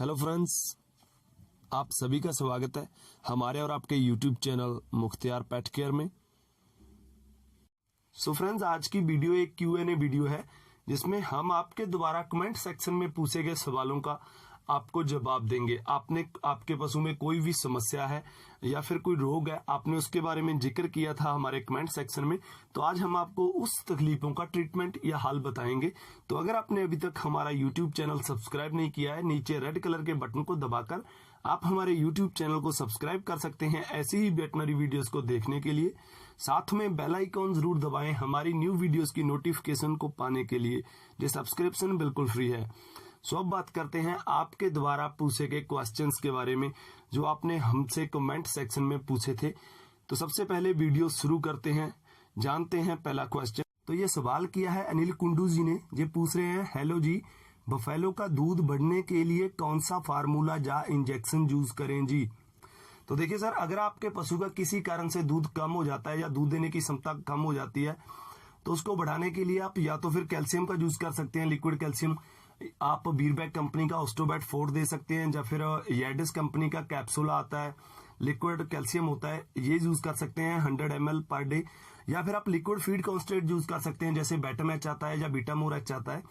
Hello friends, आप सभी का स्वागत है हमारे और आपके YouTube channel Mukhtiar pet care में। सो फ्रेंड्स, आज की वीडियो एक Q&A वीडियो है जिसमें हम आपके द्वारा कमेंट सेक्शन में पूछे गए सवालों का आपको जवाब देंगे। आपके पशु में कोई भी समस्या है या फिर कोई रोग है, आपने उसके बारे में जिक्र किया था हमारे कमेंट सेक्शन में, तो आज हम आपको उस तकलीफों का ट्रीटमेंट या हल बताएंगे। तो अगर आपने अभी तक हमारा YouTube चैनल सब्सक्राइब नहीं किया है, नीचे रेड कलर के बटन को दबाकर आप हमारे YouTube चैनल को सब्सक्राइब कर सकते हैं ऐसी ही वेटनरी वीडियोस को देखने के लिए। साथ में बेल आइकॉन जरूर दबाएं हमारी न्यू वीडियोस की नोटिफिकेशन को पाने के लिए। ये सब्सक्रिप्शन बिल्कुल फ्री है। सो अब बात करते हैं आपके द्वारा पूछे गए क्वेश्चंस के बारे में जो आपने हमसे कमेंट सेक्शन में पूछे थे। तो सबसे पहले वीडियो शुरू करते हैं, जानते हैं पहला क्वेश्चन। तो ये सवाल किया है अनिल कुंडू जी ने। ये पूछ रहे हैं, हेलो जी, बफेलो का दूध बढ़ने के लिए कौन सा फार्मूला या इंजेक्शन यूज करें जी? तो देखिए सर, अगर आपके पशु का किसी कारण से दूध कम हो जाता है या दूध देने की क्षमता कम हो जाती है तो उसको बढ़ाने के लिए आप या तो फिर कैल्शियम का यूज कर सकते हैं, लिक्विड कैल्शियम। आप बीरबैक कंपनी का ऑस्टोबैट 4 दे सकते हैं या फिर येडिस कंपनी का कैप्सूल आता है, लिक्विड कैल्शियम होता है, ये यूज कर सकते हैं 100 ml पर डे। या फिर आप लिक्विड फीड कॉन्स्टेंट यूज कर सकते हैं, जैसे बेटामैच आता है या बीटामोर-एच आता है।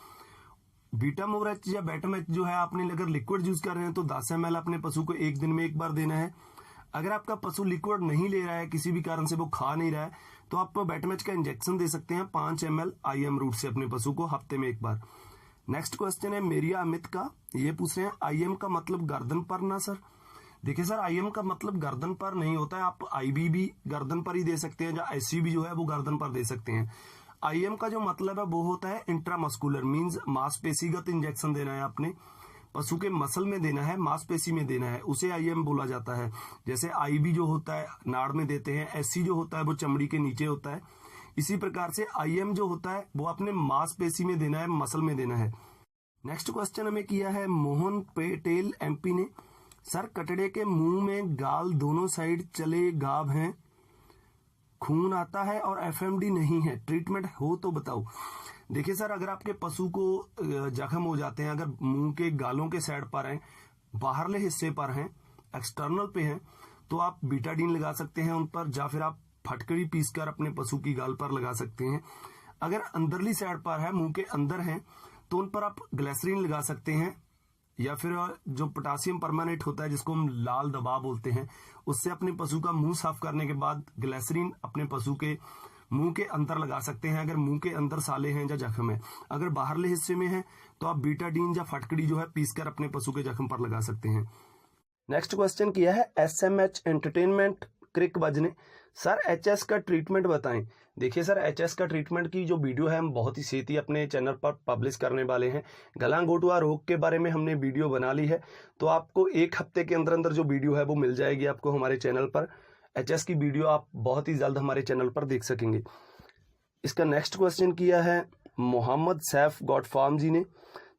बीटामोर-एच या बेटामैच जो है, आपने अगर लिक्विड यूज कर रहे हैं तो 10 ml अपने पशु को एक दिन में एक बार देना है। अगर आपका पशु लिक्विड नहीं ले रहा है, किसी भी कारण से वो खा नहीं रहा है, तो आप बेटामैच का इंजेक्शन दे सकते हैं 5 ml IM रूट से अपने पशु को हफ्ते में एक बार। नेक्स्ट क्वेश्चन है मेरिया अमित का। ये पूछ रहे हैं, IM का मतलब गर्दन पर ना सर? देखिए सर, IM का मतलब गर्दन पर नहीं होता है। आप IB भी गर्दन पर ही दे सकते हैं या SCB जो है वो गर्दन पर दे सकते हैं। IM का जो मतलब है वो होता है इंट्रामस्कुलर, मींस मांसपेशीगत इंजेक्शन देना है, अपने पशु के मसल में देना है, मांसपेशी में देना है, उसे IM बोला जाता है। जैसे IB जो होता है नाड़ में देते हैं, SC जो होता है वो चमड़ी के नीचे होता है। इसी प्रकार से IM जो होता है वो अपने मांसपेशी में देना है, मसल में देना है। नेक्स्ट क्वेश्चन हमें किया है मोहन पटेल MP ने। सर, कटड़े के मुंह में गाल दोनों साइड चले गाभ हैं, खून आता है और FMD नहीं है, ट्रीटमेंट हो तो बताओ। देखिए सर, अगर आपके पशु को जख्म हो जाते हैं, अगर मुंह के गालों के साइड पर हैं, बाहरले हिस्से पर हैं, एक्सटर्नल पे हैं, तो आप बीटाडीन लगा सकते हैं उन पर, या फिर आप फटकड़ी पीसकर अपने पशु की गाल पर लगा सकते हैं। अगर अंदरली साइड पर है, मुंह के अंदर है, तो उन पर आप ग्लिसरीन लगा सकते हैं, या फिर जो पोटासियम परमानेंट होता है जिसको हम लाल दवा बोलते हैं, उससे अपने पशु का मुंह साफ करने के बाद ग्लिसरीन अपने पशु के मुंह के अंदर लगा सकते हैं, अगर मुंह के अंदर साले हैं या जख्म है। अगर बाहरले हिस्से में है तो आप बीटाडीन या फटकड़ी जो है पीसकर अपने पशु के जख्म पर लगा सकते हैं। नेक्स्ट क्वेश्चन किया है SMH एंटरटेनमेंट क्रिक बज ने। सर, HS का ट्रीटमेंट बताएं। देखिए सर, HS का ट्रीटमेंट की जो वीडियो है हम बहुत ही छेती अपने चैनल पर पब्लिश करने वाले हैं। गलांगोटुआ रोग के बारे में हमने वीडियो बना ली है, तो आपको एक हफ्ते के अंदर अंदर जो वीडियो है वो मिल जाएगी आपको हमारे चैनल पर। HS की वीडियो आप बहुत ही जल्द हमारे चैनल पर देख सकेंगे। इसका नेक्स्ट क्वेश्चन किया है मोहम्मद सैफ गॉड फार्म जी ने।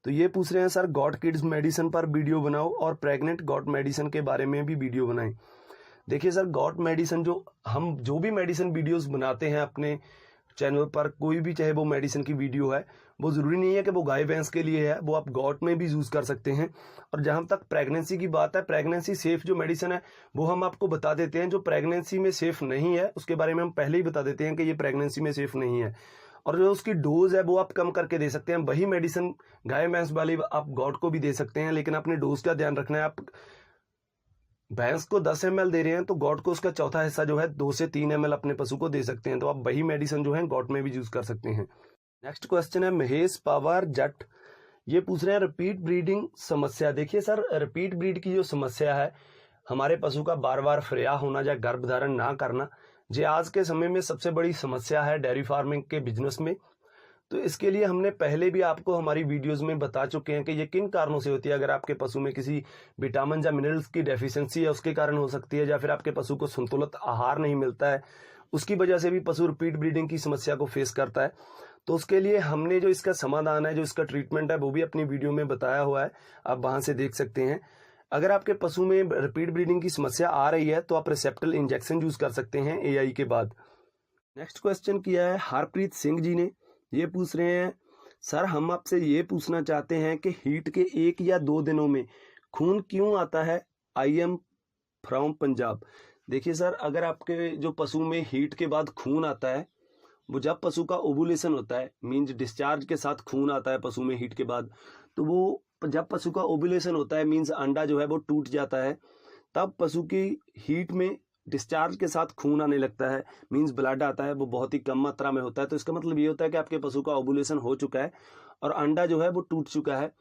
तो ये पूछ रहे हैं, सर गॉड किड्स मेडिसिन पर वीडियो बनाओ और प्रेग्नेंट गॉड मेडिसिन के बारे में भी वीडियो बनाएं। देखिए सर, गॉड मेडिसिन जो भी मेडिसिन वीडियोस बनाते हैं अपने चैनल पर, कोई भी चाहे वो मेडिसिन की वीडियो है, वो जरूरी नहीं है कि वो गाय भैंस के लिए है, वो आप गॉट में भी यूज कर सकते हैं। और जहां तक प्रेगनेंसी की बात है, प्रेगनेंसी सेफ जो मेडिसिन है वो हम आपको बता देते हैं। जो प्रेगनेंसी में सेफ नहीं है उसके बारे में हम पहले ही बता देते हैं कि ये प्रेगनेंसी में सेफ नहीं है, और जो उसकी डोज है वो आप कम करके दे सकते हैं। वही मेडिसिन गाय भैंस वाली आप गॉट को भी दे सकते हैं, लेकिन अपने डोज का ध्यान रखना है। आप भैंस को 10 ml दे रहे हैं तो गॉट को उसका चौथा हिस्सा जो है 2 से 3 ml अपने पशु को दे सकते हैं, तो आप वही मेडिसिन जो है गॉट में भी यूज कर सकते हैं। नेक्स्ट क्वेश्चन है महेश पवार जट। ये पूछ रहे हैं रिपीट ब्रीडिंग समस्या। देखिए सर, रिपीट ब्रीड की जो समस्या है, हमारे पशु का बार बार फ्रेया होना या गर्भधारण ना करना, ये आज के समय में सबसे बड़ी समस्या है डेयरी फार्मिंग के बिजनेस में। तो इसके लिए हमने पहले भी आपको हमारी वीडियोस में बता चुके हैं कि ये किन कारणों से होती है। अगर आपके पशु में किसी विटामिन या मिनरल्स की डेफिशिएंसी है उसके कारण हो सकती है, या फिर आपके पशु को संतुलित आहार नहीं मिलता है, उसकी वजह से भी पशु रिपीट ब्रीडिंग की समस्या को फेस करता है। तो उसके लिए हमने जो इसका समाधान है, जो इसका ट्रीटमेंट है, वो भी अपनी वीडियो में बताया हुआ है, आप वहां से देख सकते हैं। अगर आपके पशु में रिपीट ब्रीडिंग की समस्या आ रही है तो आप रिसेप्टल इंजेक्शन यूज कर सकते हैं AI के बाद। नेक्स्ट क्वेश्चन किया है हरप्रीत सिंह जी ने। ये पूछ रहे हैं, सर हम आपसे ये पूछना चाहते हैं कि हीट के 1 या 2 दिनों में खून क्यों आता है? I am from Punjab. देखिए सर, अगर आपके जो पशु में हीट के बाद खून आता है, वो जब पशु का ओवुलेशन होता है, मीन्स डिस्चार्ज के साथ खून आता है पशु में हीट के बाद, तो वो जब पशु का ओवुलेशन होता है, मीन्स अंडा जो है वो टूट जाता है, तब पशु की हीट में डिस्चार्ज के साथ खून आने लगता है, मीन्स ब्लड आता है, वो बहुत ही कम मात्रा में होता है। तो इसका मतलब ये होता है कि आपके पशु का ओवुलेशन हो चुका है और अंडा जो है वो टूट चुका है।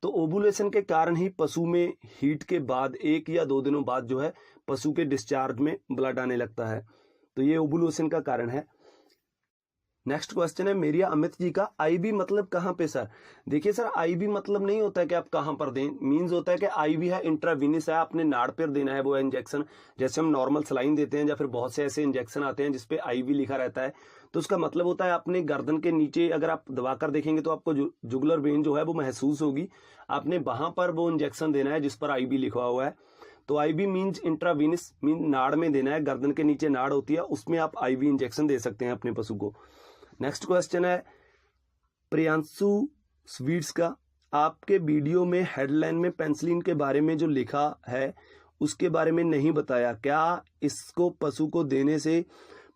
तो ओवुलेशन के कारण ही पशु में हीट के बाद 1 या 2 दिनों बाद जो है पशु के डिस्चार्ज में ब्लड आने लगता है। तो ये ओवुलेशन का कारण है। नेक्स्ट क्वेश्चन है मेरिया अमित जी का, आईवी मतलब कहाँ पे सर? देखिए सर, आईवी मतलब नहीं होता है कि आप कहाँ पर दें, मींस होता है कि आईवी है, इंट्रावीनस है, आपने नाड़ पर देना है वो इंजेक्शन। जैसे हम नॉर्मल सलाइन देते हैं या फिर बहुत से ऐसे इंजेक्शन आते हैं जिसपे आईवी लिखा रहता है, तो उसका मतलब होता है आपने गर्दन के नीचे अगर आप दबाकर देखेंगे तो आपको जुगुलर वेन जो है वो महसूस होगी, आपने वहां पर वो इंजेक्शन देना है जिस पर आईवी लिखा हुआ है। तो आईवी मींस इंट्रावीनस, मीन नाड़ में देना है, गर्दन के नीचे नाड़ होती है, उसमें आप आईवी इंजेक्शन दे सकते हैं अपने पशु को। नेक्स्ट क्वेश्चन है प्रियांशु स्वीट्स का, आपके वीडियो में हेडलाइन में पेंसिलिन के बारे में जो लिखा है उसके बारे में नहीं बताया, क्या इसको पशु को देने से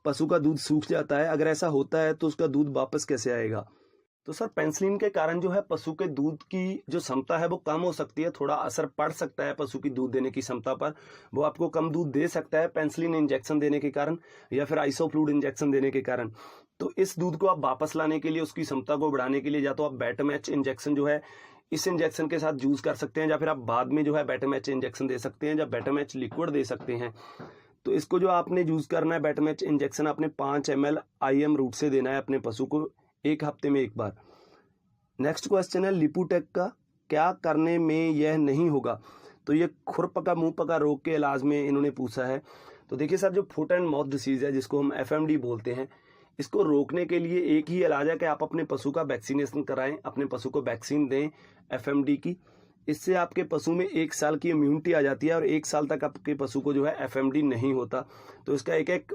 पशु का दूध सूख जाता है? अगर ऐसा होता है तो उसका दूध वापस कैसे आएगा? तो सर, पेंसिलिन के कारण जो है पशु के दूध की जो क्षमता है वो कम हो सकती है, थोड़ा असर पड़ सकता है पशु की दूध देने की क्षमता पर, वो आपको कम दूध दे सकता है पेंसिलिन इंजेक्शन देने के कारण या फिर आइसोफ्लूइड इंजेक्शन देने के कारण। तो इस दूध को आप वापस लाने के लिए, उसकी क्षमता को बढ़ाने के लिए, या तो आप बेटामैच इंजेक्शन जो है इस इंजेक्शन के साथ यूज कर सकते हैं, या फिर आप बाद में जो है बेटामैच इंजेक्शन दे सकते हैं या बेटामैच लिक्विड दे सकते हैं। तो इसको जो आपने यूज करना है बेटामैच इंजेक्शन, आपने 5 ml IM रूट से देना है अपने पशु को 1 हफ्ते में 1 बार। नेक्स्ट क्वेश्चन है लिपुटेक का, क्या करने में यह नहीं होगा? तो ये खुरपका मुंह पका रोग के इलाज में इन्होंने पूछा है। तो देखिए सर, जो फुट एंड माउथ डिसीज है जिसको हम FMD बोलते हैं, इसको रोकने के लिए एक ही इलाज है कि आप अपने पशु का वैक्सीनेशन कराएं, अपने पशु को वैक्सीन दें FMD की। इससे आपके पशु में 1 साल की इम्यूनिटी आ जाती है और 1 साल तक आपके पशु को जो है FMD नहीं होता। तो इसका एक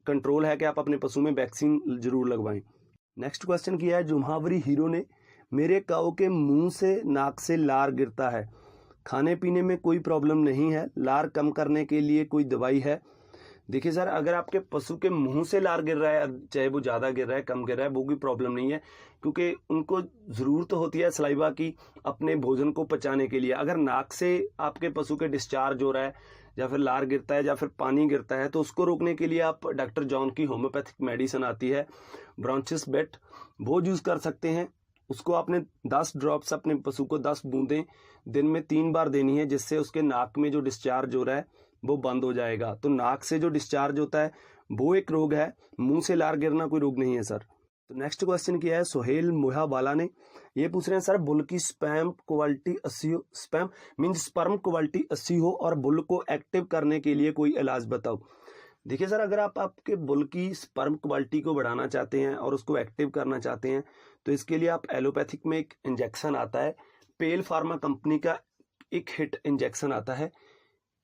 कंट्रोल है कि आप अपने पशु में वैक्सीन जरूर लगवाएं। नेक्स्ट क्वेश्चन किया है जुम्हावरी हीरो ने, मेरे काऊ के मुंह से नाक से लार गिरता है, खाने पीने में कोई प्रॉब्लम नहीं है, लार कम करने के लिए कोई दवाई है? देखिए सर, अगर आपके पशु के मुंह से लार गिर रहा है, चाहे वो ज़्यादा गिर रहा है कम गिर रहा है, वो कोई प्रॉब्लम नहीं है, क्योंकि उनको ज़रूरत होती है सलाइवा की अपने भोजन को पचाने के लिए। अगर नाक से आपके पशु के डिस्चार्ज हो रहा है या फिर लार गिरता है या फिर पानी गिरता है, तो उसको रोकने के लिए आप डॉक्टर जॉन की होम्योपैथिक मेडिसिन आती है ब्रांचिस बेट, वो यूज़ कर सकते हैं। उसको आपने 10 ड्रॉप्स अपने पशु को 10 बूंदें दिन में 3 बार देनी है, जिससे उसके नाक में जो डिस्चार्ज हो रहा है वो बंद हो जाएगा। तो नाक से जो डिस्चार्ज होता है वो एक रोग है, मुंह से लार गिरना कोई रोग नहीं है सर। तो नेक्स्ट क्वेश्चन किया है सोहेल मुहावाला ने, ये पूछ रहे हैं सर बुल की स्पर्म क्वालिटी 80 हो, स्पर्म मींस स्पर्म क्वालिटी 80 हो और बुल को एक्टिव करने के लिए कोई इलाज बताओ। देखिए सर, अगर आप आपके बुल की स्पर्म क्वालिटी को बढ़ाना चाहते हैं और उसको एक्टिव करना चाहते हैं, तो इसके लिए आप एलोपैथिक में एक इंजेक्शन आता है, पेल फार्मा कंपनी का एक हिट इंजेक्शन आता है,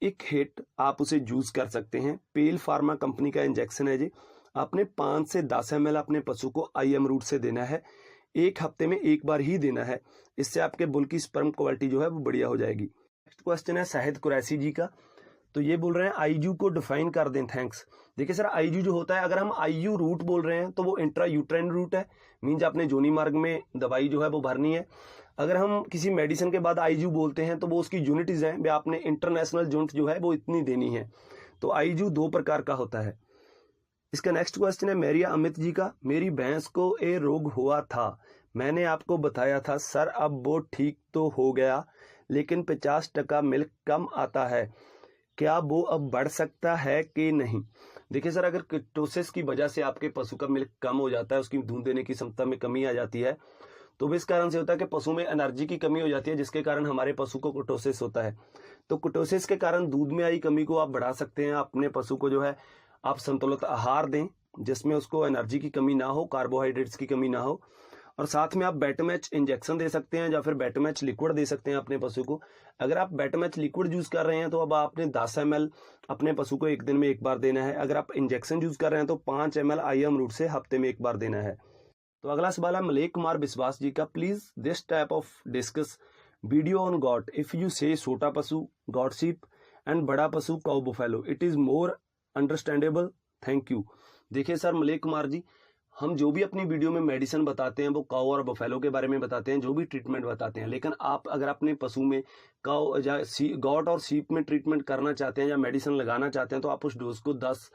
एक हिट आप उसे यूज कर सकते हैं। पेल फार्मा कंपनी का इंजेक्शन है जी, आपने 5 से 10 ml अपने पशु को IM रूट से देना है, 1 हफ्ते में 1 बार ही देना है। इससे आपके बुल की स्पर्म क्वालिटी जो है वो बढ़िया हो जाएगी। नेक्स्ट क्वेश्चन है शाहिद कुरैशी जी का, तो ये बोल रहे हैं आईयू को डिफाइन कर दें, थैंक्स। देखिए सर, आईयू जो होता है, अगर हम आईयू रूट बोल रहे हैं तो वो इंट्रा यूट्राइन रूट है, मीन्स आपने जोनी मार्ग में दवाई जो है वो भरनी है। अगर हम किसी मेडिसिन के बाद आईयू बोलते हैं तो वो उसकी यूनिटीज हैं, वे आपने इंटरनेशनल यूनिट जो है वो इतनी देनी है। तो आईयू 2 प्रकार का होता है। इसका नेक्स्ट क्वेश्चन है मेरिया अमित जी का, मेरी भैंस को ये रोग हुआ था, मैंने आपको बताया था सर, अब वो ठीक तो हो गया लेकिन 50% मिल्क कम आता है, क्या वो अब बढ़ सकता है कि नहीं? देखिए सर, अगर कीटोसिस की वजह से आपके पशु का मिल्क कम हो जाता है, उसकी दूध देने की क्षमता में कमी आ जाती है, तो इस कारण से होता है कि पशु में एनर्जी की कमी हो जाती है, जिसके कारण हमारे पशु को कीटोसिस होता है। तो कीटोसिस के कारण दूध में आई कमी को आप बढ़ा सकते हैं। अपने पशु को जो है आप संतुलित आहार दें जिसमें उसको एनर्जी की कमी ना हो, कार्बोहाइड्रेट्स की कमी ना हो, और साथ में आप बेटामैच इंजेक्शन दे सकते हैं या फिर बेटामैच लिक्विड दे सकते हैं अपने पशु को। अगर आप बेटामैच लिक्विड यूज कर रहे हैं तो अब आपने 10 ml अपने पशु को 1 दिन में 1 बार देना है। अगर आप इंजेक्शन यूज कर रहे हैं तो 5 ml IM रूट से हफ्ते में 1 बार देना है। तो अगला सवाल है मलेक कुमार विश्वास जी का, please this type of discuss video on got, if you से छोटा पशु गॉट शीप एंड बड़ा पशु cow buffalo, it is more understandable, thank you. देखिए सर मलेक कुमार जी, हम जो भी अपनी वीडियो में मेडिसिन बताते हैं वो काउ और बफेलो के बारे में बताते हैं, जो भी ट्रीटमेंट बताते हैं, लेकिन आप अगर अपने पशु में काउ या गॉट और शीप में ट्रीटमेंट करना चाहते हैं या मेडिसिन लगाना चाहते हैं तो आप उस डोज को 10,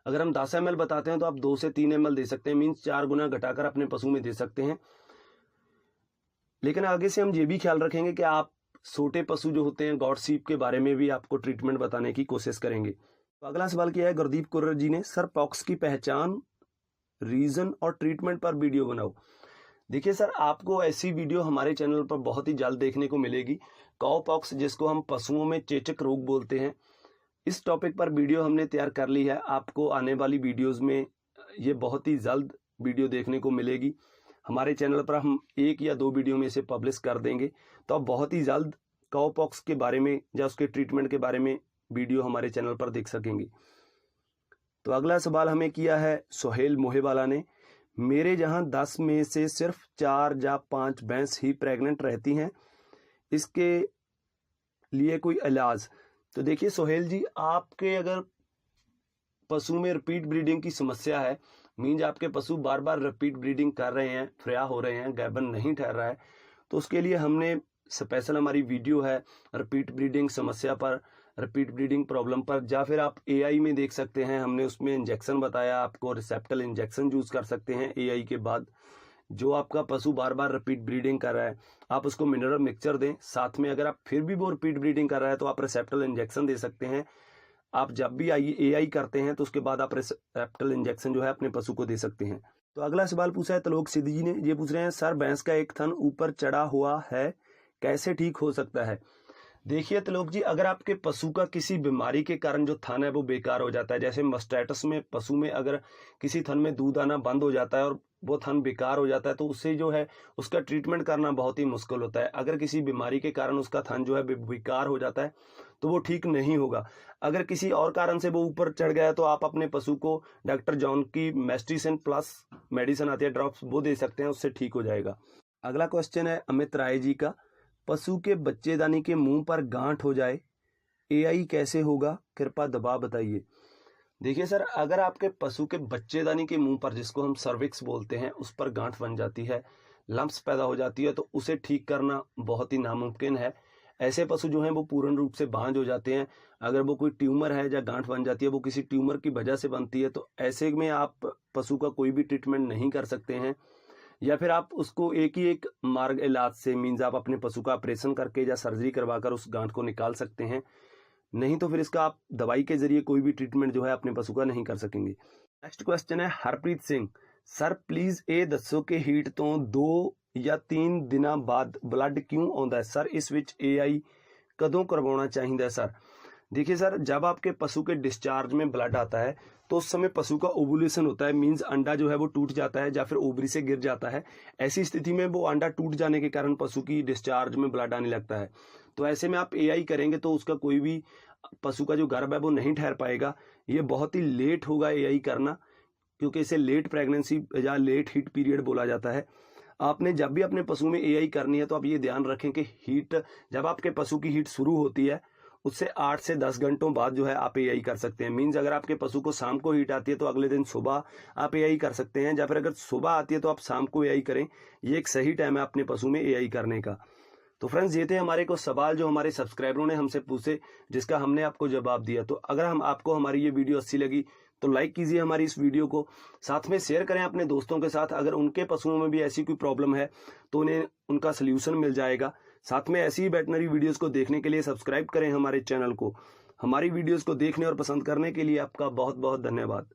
अगर हम 10 ml बताते हैं तो आप 2 से 3 ml दे सकते हैं, मीन्स 4 गुना घटाकर अपने पशु में दे सकते हैं। लेकिन आगे से हम ये भी ख्याल रखेंगे कि आप छोटे पशु जो होते हैं गॉट शीप के बारे में भी आपको ट्रीटमेंट बताने की कोशिश करेंगे। तो अगला सवाल किया है गुरदीप कुर्र जी ने, सर पॉक्स की पहचान, रीजन और ट्रीटमेंट पर वीडियो बनाओ। देखिए सर, आपको ऐसी वीडियो हमारे चैनल पर बहुत ही जल्द देखने को मिलेगी। काउ पॉक्स, जिसको हम पशुओं में चेचक रोग बोलते हैं, इस टॉपिक पर वीडियो हमने तैयार कर ली है। आपको आने वाली वीडियोस में ये बहुत ही जल्द वीडियो देखने को मिलेगी। हमारे चैनल पर हम 1 या 2 वीडियो में इसे पब्लिश कर देंगे, तो आप बहुत ही जल्द काउ पॉक्स के बारे में या उसके ट्रीटमेंट के बारे में वीडियो हमारे चैनल पर देख सकेंगे। तो अगला सवाल हमें किया है सोहेल मोहेवाला ने, मेरे जहां 10 में से सिर्फ 4 या 5 भैंस ही प्रेग्नेंट रहती हैं, इसके लिए कोई इलाज? तो देखिए सोहेल जी, आपके अगर पशु में रिपीट ब्रीडिंग की समस्या है, मीन्स आपके पशु बार बार रिपीट ब्रीडिंग कर रहे हैं, फ्रेया हो रहे हैं, गायबन नहीं ठहर रहा है, तो उसके लिए हमने स्पेशल हमारी वीडियो है रिपीट ब्रीडिंग समस्या पर, रिपीट ब्रीडिंग प्रॉब्लम पर, या फिर आप एआई में देख सकते हैं। हमने उसमें इंजेक्शन बताया आपको, रिसेप्टल इंजेक्शन यूज कर सकते हैं एआई के बाद। जो आपका पशु बार बार रिपीट ब्रीडिंग कर रहा है, आप उसको मिनरल मिक्सचर दें, साथ में अगर आप फिर भी वो रिपीट ब्रीडिंग कर रहा है तो आप रिसेप्टल इंजेक्शन दे सकते हैं। आप जब भी एआई करते हैं तो उसके बाद आप रिसेप्टल इंजेक्शन जो है अपने पशु को दे सकते हैं। तो अगला सवाल पूछा है त्रिलोक सिद्धि जी ने, ये पूछ रहे हैं, सर भैंस का एक थन ऊपर चढ़ा हुआ है, कैसे ठीक हो सकता है? देखिए त्रिलोक जी, अगर आपके पशु का किसी बीमारी के कारण जो थन है वो बेकार हो जाता है, जैसे मस्टैटस में पशु में अगर किसी थन में दूध आना बंद हो जाता है और वो थन बेकार हो जाता है, तो उससे जो है उसका ट्रीटमेंट करना बहुत ही मुश्किल होता है। अगर किसी बीमारी के कारण उसका थन जो है बेकार हो जाता है तो वो ठीक नहीं होगा। अगर किसी और कारण से वो ऊपर चढ़ गया तो आप अपने पशु को डॉक्टर जॉन की मेस्ट्रीसन प्लस मेडिसिन आती है ड्रॉप्स, वो दे सकते हैं, उससे ठीक हो जाएगा। अगला क्वेश्चन है अमित राय जी का, पशु के बच्चेदानी के मुंह पर गांठ हो जाए, एआई कैसे होगा, कृपया दबा बताइए। देखिए सर, अगर आपके पशु के बच्चेदानी के मुंह पर, जिसको हम सर्विक्स बोलते हैं, उस पर गांठ बन जाती है, लंप्स पैदा हो जाती है, तो उसे ठीक करना बहुत ही नामुमकिन है। ऐसे पशु जो हैं वो पूर्ण रूप से बांझ हो जाते हैं। अगर वो कोई ट्यूमर है या गांठ बन जाती है, वो किसी ट्यूमर की वजह से बनती है, तो ऐसे में आप पशु का कोई भी ट्रीटमेंट नहीं कर सकते हैं। या फिर आप उसको एक ही एक मार्ग इलाज से, मीन्स आप अपने पशु का ऑपरेशन करके या सर्जरी करवाकर उस गांठ को निकाल सकते हैं, नहीं तो फिर इसका आप दवाई के जरिए कोई भी ट्रीटमेंट जो है अपने पशु का नहीं कर सकेंगे। नेक्स्ट क्वेश्चन है हरप्रीत सिंह, सर प्लीज ਇਹ ਦੱਸੋ ਕਿ ਹੀਟ ਤੋਂ 2 ਜਾਂ 3 ਦਿਨਾਂ ਬਾਅਦ ब्लड क्यों आਉਂਦਾ है सर, इस विच एआई कदों करवाना चाहिए सर? देखिए सर, जब आपके पशु के डिस्चार्ज में ब्लड आता है तो उस समय पशु का ओवुलेशन होता है, मींस अंडा जो है वो टूट जाता है या फिर ओवरी से गिर जाता है। ऐसी स्थिति में वो अंडा टूट जाने के कारण पशु की डिस्चार्ज में ब्लड आने लगता है। तो ऐसे में आप एआई करेंगे तो उसका कोई भी पशु का जो गर्भ है वो नहीं ठहर पाएगा। ये बहुत ही लेट होगा एआई करना, क्योंकि इसे लेट प्रेगनेंसी या लेट हीट पीरियड बोला जाता है। आपने जब भी अपने पशु में एआई करनी है तो आप ये ध्यान रखें कि हीट, जब आपके पशु की हीट शुरू होती है उससे 8 से 10 घंटों बाद जो है आप एआई कर सकते हैं। मीन्स अगर आपके पशु को शाम को हीट आती है तो अगले दिन सुबह आप एआई कर सकते हैं, या फिर अगर सुबह आती है तो आप शाम को एआई करें। ये एक सही टाइम है अपने पशु में एआई करने का। तो फ्रेंड्स, ये थे हमारे कुछ सवाल जो हमारे सब्सक्राइबरों ने हमसे पूछे, जिसका हमने आपको जवाब दिया। तो अगर आपको हमारी ये वीडियो अच्छी लगी तो लाइक कीजिए हमारी इस वीडियो को, साथ में शेयर करें अपने दोस्तों के साथ। अगर उनके पशुओं में भी ऐसी कोई प्रॉब्लम है तो उन्हें उनका सल्यूशन मिल जाएगा। साथ में ऐसी ही वेटनरी वीडियोस को देखने के लिए सब्सक्राइब करें हमारे चैनल को। हमारी वीडियोस को देखने और पसंद करने के लिए आपका बहुत बहुत धन्यवाद।